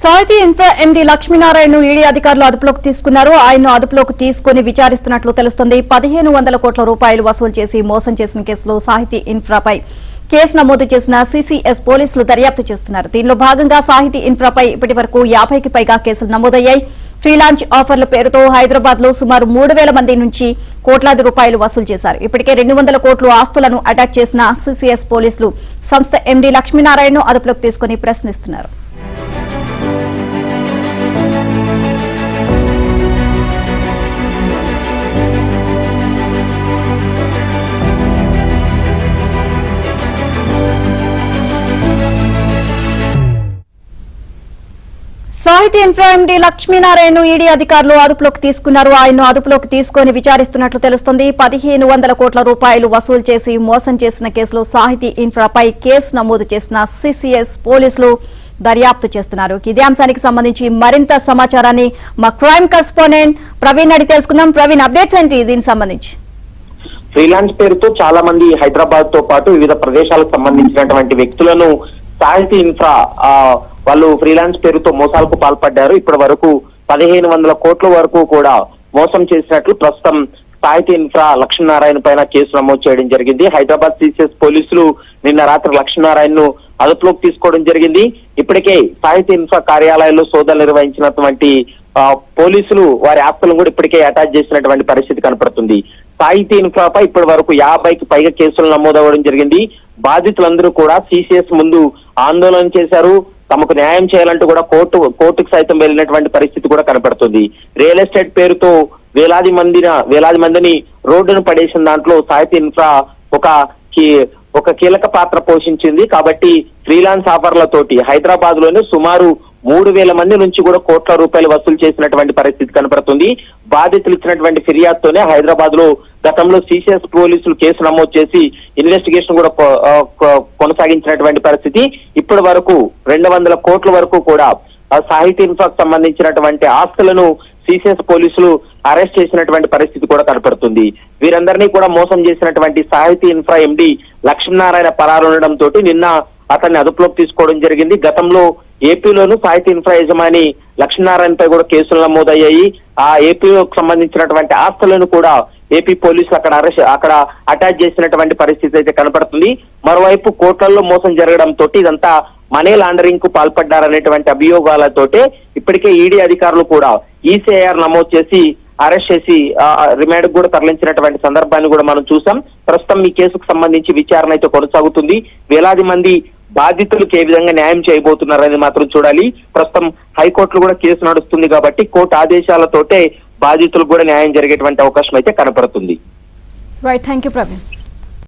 సాహితీ infra MD లక్ష్మీనారాయణను ED అధికారులు అదుపులోకి తీసుకున్నారు. ఆయన్ను అదుపులోకి తీసుకుని విచారిస్తున్నట్లు తెలుస్తోంది. 1500 కోట్ల రూపాయలు వసూలు చేసి మోసం చేసిన కేసులో సాహితీ ఇన్ఫ్రాపై కేసు నమోదు చేసిన సిసిఎస్ పోలీసులు దర్యాప్తు చేస్తున్నారు. దీనిలో భాగంగా సాహితీ ఇన్ఫ్రాపై ఇప్పటి వరకు 50కి పైగా కేసులు నమోదయ్యాయి. ఫ్రీలాన్స్ ఆఫర్ల పేరుతో హైదరాబాద్ లో సుమారు 3000 మంది నుంచి కోట్లాది రూపాయలు వసూలు చేశారు. ఇప్పటికే 200 కోట్ల ఆస్తులను అటాక్ చేసిన సిసిఎస్ పోలీసులు సంస్థ ఎండీ లక్ష్మీనారాయణను అదుపులోకి తీసుకుని ప్రశ్నిస్తున్నారు. సాహితీ ఇన్ఫ్రా ఎండీ లక్ష్మీనారాయణను ఈడీ అధికారులు అదుపులోకి తీసుకున్నారు. ఆయన్ను అదుపులోకి తీసుకుని విచారిస్తున్నట్లు తెలుస్తోంది. 1500 కోట్ల రూపాయలు వసూలు చేసి మోసం చేసిన కేసులో సాహితీ ఇన్ఫ్రాపై కేసు నమోదు చేసిన సిసిఎస్ పోలీసులు దర్యాప్తు చేస్తున్నారు. ఇదే అంశానికి సంబంధించి మరింత సమాచారాన్ని మా క్రైమ్ కరెస్పాండెంట్ ప్రవీణ్ అడిగి తెలుసుకుందాం. ప్రవీణ్, అప్డేట్స్ ఏంటి దీనికి సంబంధించి? ఫ్రీలాన్స్ పేరుతో చాలా మంది హైదరాబాద్ తో పాటు వివిధ ప్రదేశాలకు సంబంధించినటువంటి వ్యక్తులను సాహితీ ఇన్ఫ్రా వాళ్ళు ఫ్రీలాన్స్ పేరుతో మోసాలకు పాల్పడ్డారు. ఇప్పటి వరకు 1500 కోట్ల వరకు కూడా మోసం చేసినట్లు ప్రస్తుతం సాహితీ ఇన్ఫ్రా లక్ష్మీనారాయణ పైన కేసు నమోదు చేయడం జరిగింది. హైదరాబాద్ సిసిఎస్ పోలీసులు నిన్న రాత్రి లక్ష్మీనారాయణను అదుపులోకి తీసుకోవడం జరిగింది. ఇప్పటికే సాహితీ ఇన్ఫ్రా కార్యాలయంలో సోదాలు నిర్వహించినటువంటి పోలీసులు వారి ఆస్తులను కూడా ఇప్పటికే అటాచ్ చేసినటువంటి పరిస్థితి కనపడుతుంది. సాహితీ ఇన్ఫ్రాపై ఇప్పటి వరకు 50కి పైగా కేసులు నమోదవడం జరిగింది. బాధితులందరూ కూడా సిసిఎస్ ముందు ఆందోళన చేశారు. తమకు న్యాయం చేయాలంటూ కూడా కోర్టుకు సైతం వెళ్ళినటువంటి పరిస్థితి కూడా కనపడుతుంది. రియల్ ఎస్టేట్ పేరుతో వేలాది మందిని రోడ్డును పడేసిన దాంట్లో సాహితీ ఇన్ఫ్రా ఒక కీలక పాత్ర పోషించింది. కాబట్టి ఫ్రీలాన్స్ ఆఫర్లతోటి హైదరాబాద్ లోనే సుమారు 3000 మంది నుంచి కూడా కోట్ల రూపాయలు వసూలు చేసినటువంటి పరిస్థితి కనపడుతుంది. బాధితులు ఇచ్చినటువంటి ఫిర్యాదుతోనే హైదరాబాద్ లో గతంలో సిసిఎస్ పోలీసులు కేసు నమోదు చేసి ఇన్వెస్టిగేషన్ కూడా కొనసాగించినటువంటి పరిస్థితి. ఇప్పటి వరకు 200 కోట్ల వరకు కూడా సాహితీ ఇన్ఫ్రాకు సంబంధించినటువంటి ఆస్తులను సిసిఎస్ పోలీసులు అరెస్ట్ చేసినటువంటి పరిస్థితి కూడా కనపడుతుంది. వీరందరినీ కూడా మోసం చేసినటువంటి సాహితీ ఇన్ఫ్రా ఎండీ లక్ష్మీనారాయణ పరారుండడంతో నిన్న అతన్ని అదుపులోకి తీసుకోవడం జరిగింది. గతంలో ఏపీలోను సాహితీ ఇన్ఫ్రా యజమాని లక్ష్మీనారాయణపై కూడా కేసులు నమోదయ్యాయి. ఆ ఏపీకి సంబంధించినటువంటి ఆస్తులను కూడా ఏపీ పోలీసులు అక్కడ అటాచ్ చేసినటువంటి పరిస్థితి అయితే కనపడుతుంది. మరోవైపు కోట్లలో మోసం జరగడంతో ఇదంతా మనీ లాండరింగ్ కు పాల్పడ్డారనేటువంటి అభియోగాలతోటే ఇప్పటికే ఈడీ అధికారులు కూడా ఈసీఐఆర్ నమోదు చేసి అరెస్ట్ చేసి రిమాండ్ కూడా తరలించినటువంటి సందర్భాన్ని కూడా మనం చూసాం. ప్రస్తుతం ఈ కేసుకు సంబంధించి విచారణ అయితే కొనసాగుతుంది. వేలాది మంది బాధితులకు ఏ విధంగా న్యాయం చేయబోతున్నారని మాత్రం చూడాలి. ప్రస్తుతం హైకోర్టులో కూడా కేసు నడుస్తుంది కాబట్టి కోర్టు ఆదేశాలతోటే బాధితులకు కూడా న్యాయం జరిగేటువంటి అవకాశం అయితే కనపడుతుంది. Right, thank you Praveen.